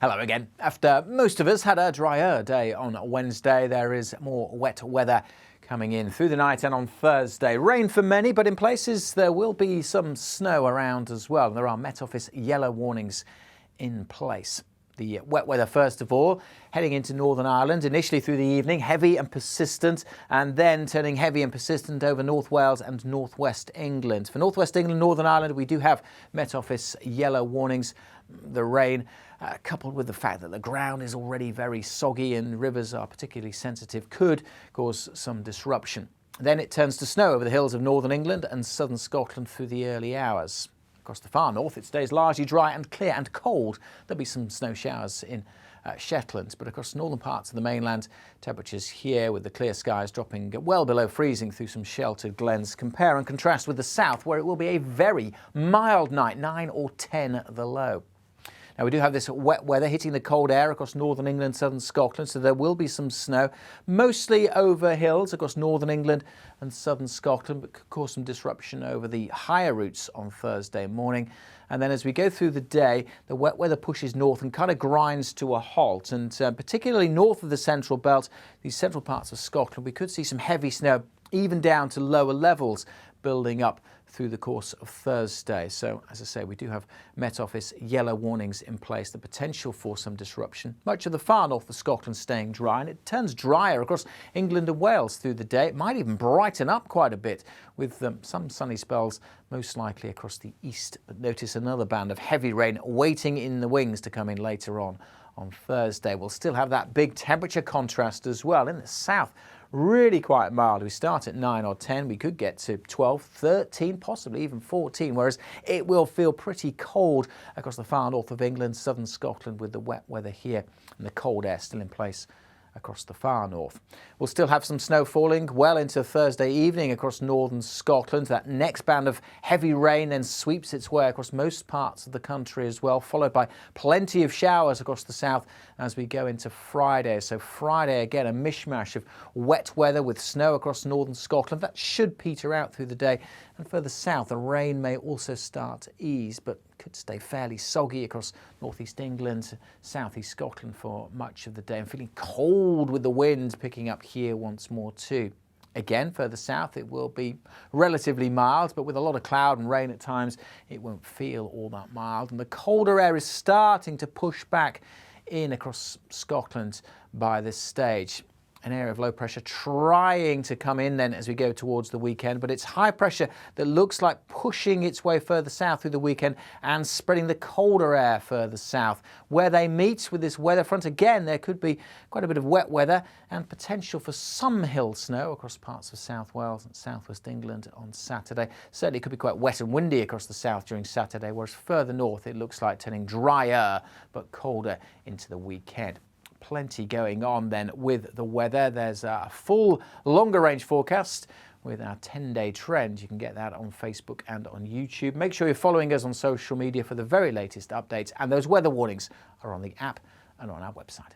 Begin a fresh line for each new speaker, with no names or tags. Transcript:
Hello again. After most of us had a drier day on Wednesday, there is more wet weather coming in through the night and on Thursday. Rain for many, but in places there will be some snow around as well. There are Met Office yellow warnings in place. The wet weather, first of all, heading into Northern Ireland, initially through the evening, heavy and persistent, and then turning heavy and persistent over North Wales and North West England. For North West England, Northern Ireland, we do have Met Office yellow warnings. The rain, coupled with the fact that the ground is already very soggy and rivers are particularly sensitive, could cause some disruption. Then it turns to snow over the hills of Northern England and southern Scotland through the early hours. Across the far north, it stays largely dry and clear and cold. There'll be some snow showers in Shetland, but across northern parts of the mainland, temperatures here with the clear skies dropping well below freezing through some sheltered glens. Compare and contrast with the south, where it will be a very mild night, 9 or 10 the low. Now, we do have this wet weather hitting the cold air across northern England, southern Scotland, so there will be some snow, mostly over hills across northern England and southern Scotland, but could cause some disruption over the higher routes on Thursday morning. And then as we go through the day, the wet weather pushes north and kind of grinds to a halt. And particularly north of the central belt, these central parts of Scotland, we could see some heavy snow, even down to lower levels, building up through the course of Thursday. So, as I say, we do have Met Office yellow warnings in place, the potential for some disruption. Much of the far north of Scotland staying dry, and it turns drier across England and Wales through the day. It might even brighten up quite a bit with some sunny spells, most likely across the east. But notice another band of heavy rain waiting in the wings to come in later on Thursday. We'll still have that big temperature contrast as well. In the south, really quite mild. We start at 9 or 10, we could get to 12, 13, possibly even 14, whereas it will feel pretty cold across the far north of England, southern Scotland, with the wet weather here and the cold air still in place across the far north. We'll still have some snow falling well into Thursday evening across northern Scotland. That next band of heavy rain then sweeps its way across most parts of the country as well, followed by plenty of showers across the south as we go into Friday. So Friday, again, a mishmash of wet weather with snow across northern Scotland. That should peter out through the day. And further south, the rain may also start to ease, but could stay fairly soggy across northeast England, southeast Scotland for much of the day. And feeling cold with the wind picking up here once more too. Again, further south, it will be relatively mild, but with a lot of cloud and rain at times, it won't feel all that mild. And the colder air is starting to push back in across Scotland by this stage. An area of low pressure trying to come in then as we go towards the weekend, but it's high pressure that looks like pushing its way further south through the weekend and spreading the colder air further south. Where they meet with this weather front, again, there could be quite a bit of wet weather and potential for some hill snow across parts of South Wales and southwest England on Saturday. Certainly it could be quite wet and windy across the south during Saturday, whereas further north it looks like turning drier but colder into the weekend. Plenty going on then with the weather. There's a full longer range forecast with our 10-day trend. You can get that on Facebook and on YouTube. Make sure you're following us on social media for the very latest updates, and those weather warnings are on the app and on our website.